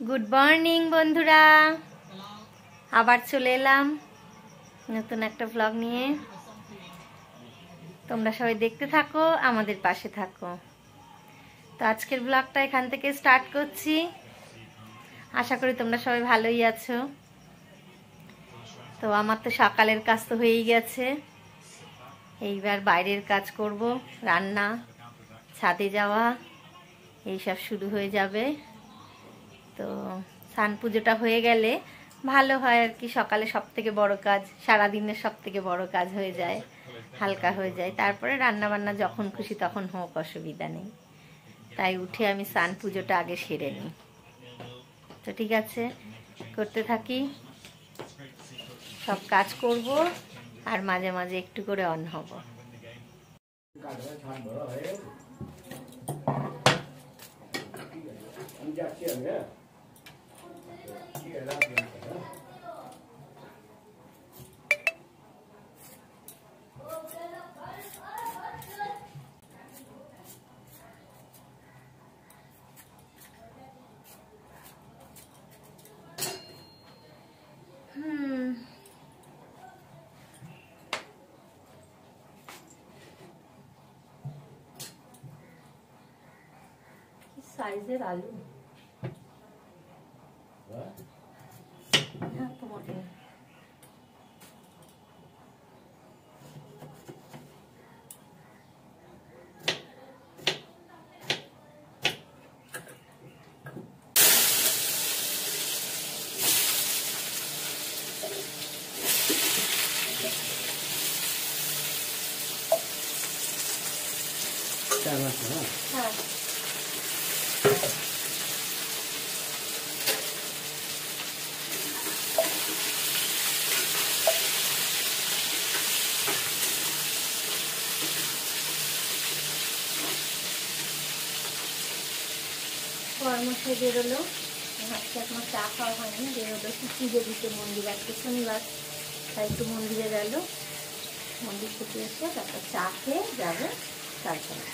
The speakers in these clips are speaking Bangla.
গুড মর্নিং বন্ধুরা, আবার চলে এলাম নতুন একটা ব্লগ নিয়ে। তোমরা সবাই দেখতে থাকো, আমাদের পাশে থাকো। তো আজকের ব্লগটা এখান থেকে স্টার্ট করছি। আশা করি তোমরা সবাই ভালোই আছো। তো আমার তো সকালের কাজ তো হয়েই গেছে, এইবার বাইরের কাজ করব, রান্না, ছাদে যাওয়া, এইসব শুরু হয়ে যাবে। তো স্নান পুজোটা হয়ে গেলে ভালো হয় আর কি। সকালে সব থেকে বড় কাজ, সারাদিনের সব থেকে বড় কাজ হয়ে যায়, হালকা হয়ে যায়। তারপরে রান্না বান্না যখন খুশি তখন হোক, অসুবিধা নেই। তাই উঠে আমি স্নান পুজোটা আগে সেরে নিই। তো ঠিক আছে, করতে থাকি, সব কাজ করব আর মাঝে মাঝে একটু করে অন হব। সাইজের আলু তোমাকে হ্যাঁ কর্মশাই বেরোলো। আজকে এখনো চা খাওয়া হয়নি, বেরোলো পুজো দিতে মন্দির, আজকে শনিবার, তাই একটু মন্দিরে গেল। মন্দির থেকে এসে তারপর চা খেয়ে যাবে তারপরে।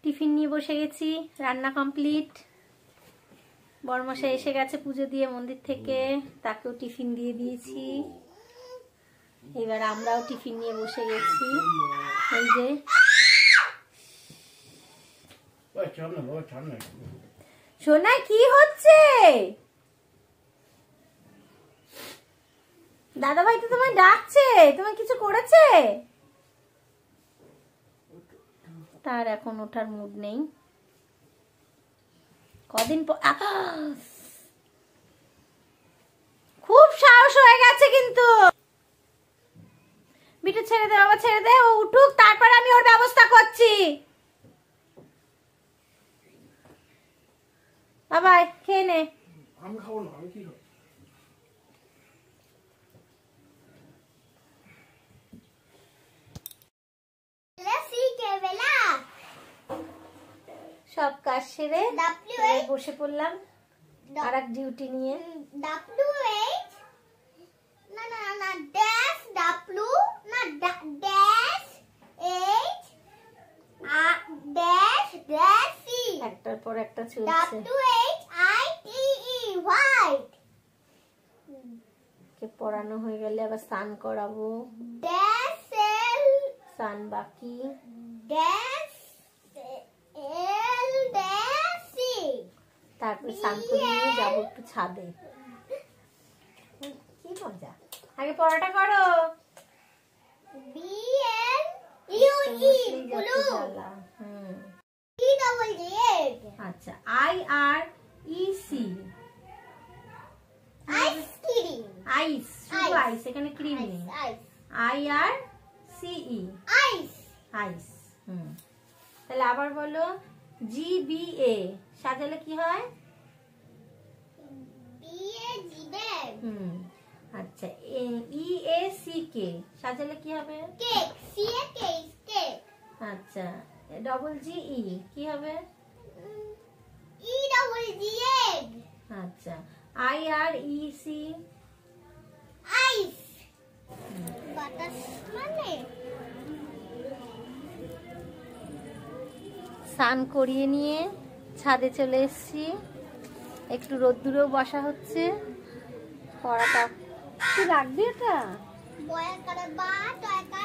টিফিন নিয়ে বসে গেছি, রান্না কমপ্লিট। বড়মশাই এসে গেছে পুজো দিয়ে মন্দির থেকে, তাকেও টিফিন দিয়ে দিয়েছি। এবার আমরাও টিফিন নিয়ে বসে গেছি। এই যে সোনা কি হচ্ছে? দাদা ভাই তো তোমায় ডাকছে, তোমায় কিছু করেছে? তার এখন ওঠার মুড নেই। কদিন পর খুব সাহস হয়ে গেছে কিন্তু। বিটু ছেড়ে দে বাবা, ছেড়ে দে, ও উঠুক তারপর আমি ওর ব্যবস্থা করছি। বাবা খেয়ে নে। আমি খাবো না, আমি কি খাবো? সব কাজ সেরে বসে পড়লাম আর এক ডিউটি নিয়ে। একটার পর একটা চলছে। কে পড়ানো হয়ে গেলে আবার স্নান করাবো, স্নান বাকি। তারপরে স্নান করে নিয়ে যাবো একটু ছাদে। কি মজা। আগে পড়াটা করো। আচ্ছা IREC আইস, শুধু আইস, এখানে ক্রিম নেই। IRCE আইস। তাহলে আবার বলো GBA সাজালে কি হয়? আচ্ছা EACK সাজালে কি হবে? আচ্ছা GE কি হবে? আচ্ছা IREC আইস। বাতাস মানে স্নান করিয়ে নিয়ে ছাদে চলে এসেছি। একটু রোদ্দুরেও বসা হচ্ছে। পড়াটা একটু রাখবি, এটা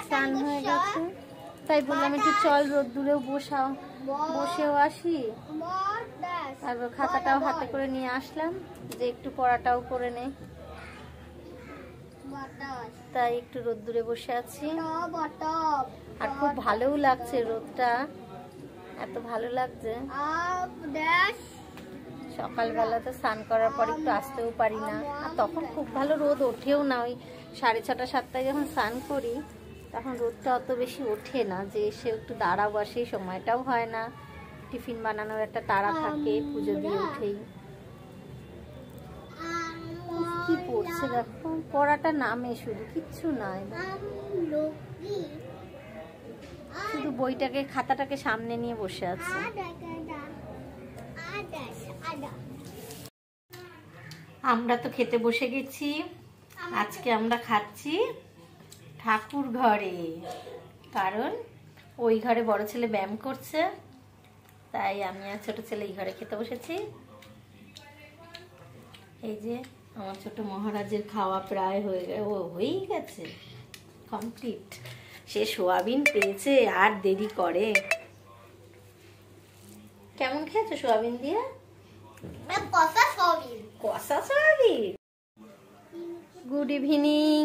স্নান হয়ে গেছে তাই বললাম একটু চল রোদ্দুরেও বসেও আসি। তারপর খাতাটাও হাতে করে নিয়ে আসলাম যে একটু পড়াটাও করে নে, তাই একটু রোদ্দুরে বসে আছি। আর খুব ভালোও লাগছে, রোদটা এত ভালো লাগছে। সকালবেলা তো স্নান করার পর একটু আসতেও পারি না, আর তখন খুব ভালো রোদ ওঠেও না। ওই 6:30 7টায় যখন স্নান করি তখন রোদটা অত বেশি ওঠে না যে এসে একটু দাঁড়াবো, সেই সময়টাও হয় না। টিফিন বানানোর একটা তাড়া থাকে, পুজো দিয়ে উঠেই। কি পড়ছে দেখো, পড়াটা নামে শুধু, কিচ্ছু নাই, শুধু বইটাকে খাতাটাকে সামনে নিয়ে বসে আছে। আমরা তো খেতে বসে গেছি। আজকে আমরা খাচ্ছি ঠাকুর ঘরে, কারণ ওই ঘরে বড় ছেলে ব্যায়াম করছে, তাই আমি আর ছোট ছেলে এই ঘরে খেতে বসেছি। এই যে আমার ছোট মহারাজের খাওয়া প্রায় হয়েই গেছে, কমপ্লিট। সে সোয়াবিন পেয়েছে আর দেরি করে। কেমন খেয়েছো সোয়াবিন দিয়ে? কষা সোয়াবিন। গুড ইভিনিং,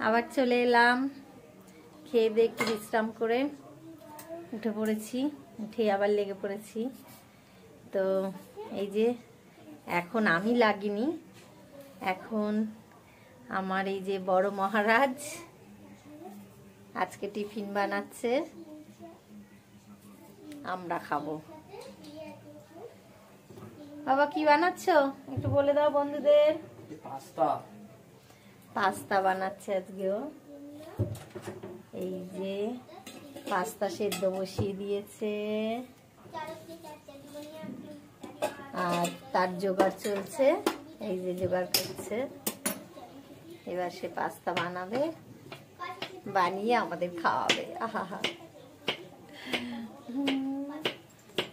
আবার চলে এলাম। খেয়ে দিয়ে একটু বিশ্রাম করে উঠে পড়েছি, উঠে আবার লেগে পড়েছি। তো এই যে এখন আমি লাগিনি, এখন আমার এই যে বড় মহারাজ আজকে টিফিন বানাচ্ছে, আমরা খাবো। বাবা কি বানাচ্ছো একটু বলে দাও বন্ধুদের। পাস্তা বানাচ্ছে আজকেও। এই যে পাস্তা সেদ্ধ বসিয়ে দিয়েছে আর তার জোগাড় চলছে, এই যে জোগাড় করছে। এবার সে পাস্তা বানাবে, বানিয়ে আমাদের খাওয়াবে। আহা,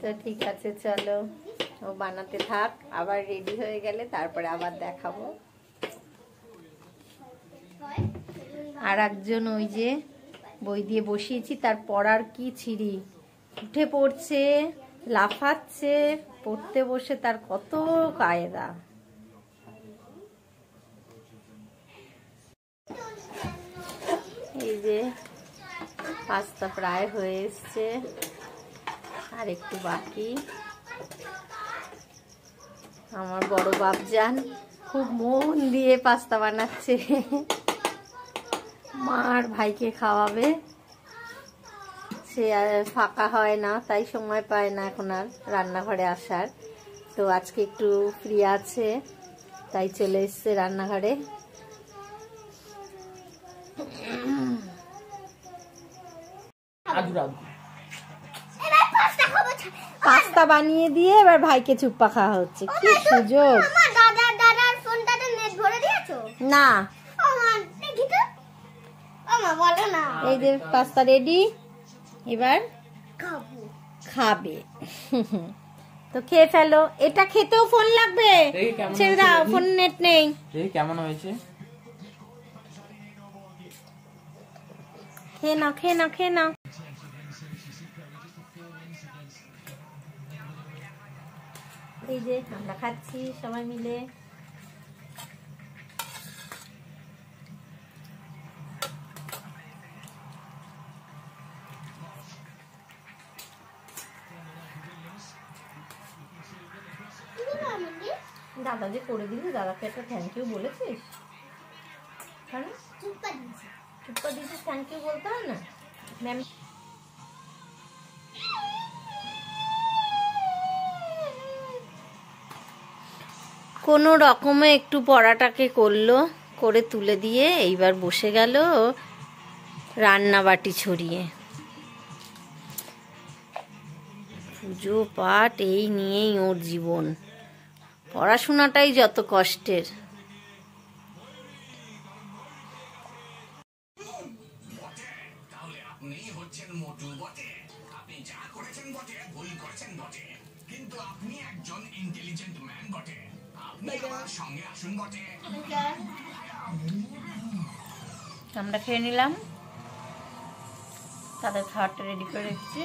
তো ঠিক আছে, চলো ও বানাতে থাক, আবার রেডি হয়ে গেলে তারপরে আবার দেখাবো। আর একজন ওই যে বই দিয়ে বসিয়েছি, তার পড়ার কি ছিরি, উঠে পড়ছে, লাফাচ্ছে, পড়তে বসে তার কত কায়দা। এই যে পাস্তা প্রায় হয়ে এসছে, আর একটু বাকি। আমার বড় বাপজান খুব মন দিয়ে পাস্তা বানাচ্ছে, মার ভাইকে খাওয়াবে। সে আর ফাঁকা হয় না, তাই সময় পায় না এখন আর রান্নাঘরে আসার। তো আজকে একটু ফ্রি আছে, তাই চলে এসছে রান্নাঘরে। পাস্তা বানিয়ে দিয়ে এবার ভাইকে চুপ্পা খাওয়া হচ্ছে। কি সুযোগ! দাদার ফোনটাতে নেট ভরে দিয়েছো? না, দেখি তো। বলো না। এই যে পাস্তা রেডি, এবার খাবো। খাবে। তো খেয়ে ফেলো। এটা খেতেও ফোন লাগবে, ছেড়ে দাও, ফোন নেট নেই। কেমন হয়েছে? খেয়ে নাও, খেয়ে নাও, খেয়ে নাও। এই যে আমরা খাচ্ছি সবাই মিলে। দাদা যে করে দিলি, দাদাকে একটা থ্যাংক ইউ বলেছিস? হ্যাঁ, চুপ্পা দিয়েছিস, থ্যাংক ইউ বলতে হয় না ম্যাম? কোনো রকমে একটু পড়াটাকে করলো, করে তুলে দিয়ে এইবার বসে গেল রান্না বাটি ছড়িয়ে। পুজো পাঠ এই নিয়েই ওর জীবন, পড়াশোনাটাই যত কষ্টের। আমরা খেয়ে নিলাম, তাদের খাবারটা রেডি করে রেখেছি।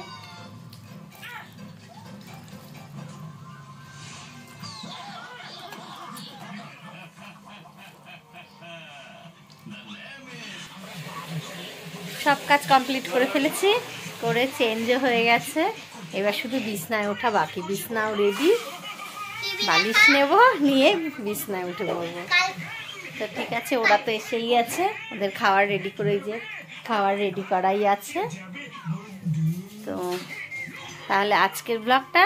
সব কাজ কমপ্লিট করে ফেলেছি, করে চেঞ্জও হয়ে গেছে। এবার শুধু বিছনায় ওঠা বাকি। বিছনাও রেডি, বালিশ নেব, নিয়ে বিছনায় উঠে পড়বো। তো ঠিক আছে, ওরা তো এসেই আছে, ওদের খাবার রেডি করে, যে খাবার রেডি করাই আছে। তো তাহলে আজকের ব্লগটা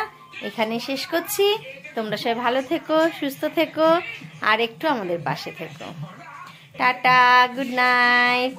এখানেই শেষ করছি। তোমরা সবাই ভালো থেকো, সুস্থ থেকো, আর একটু আমাদের পাশে থেকো। Tata, good night.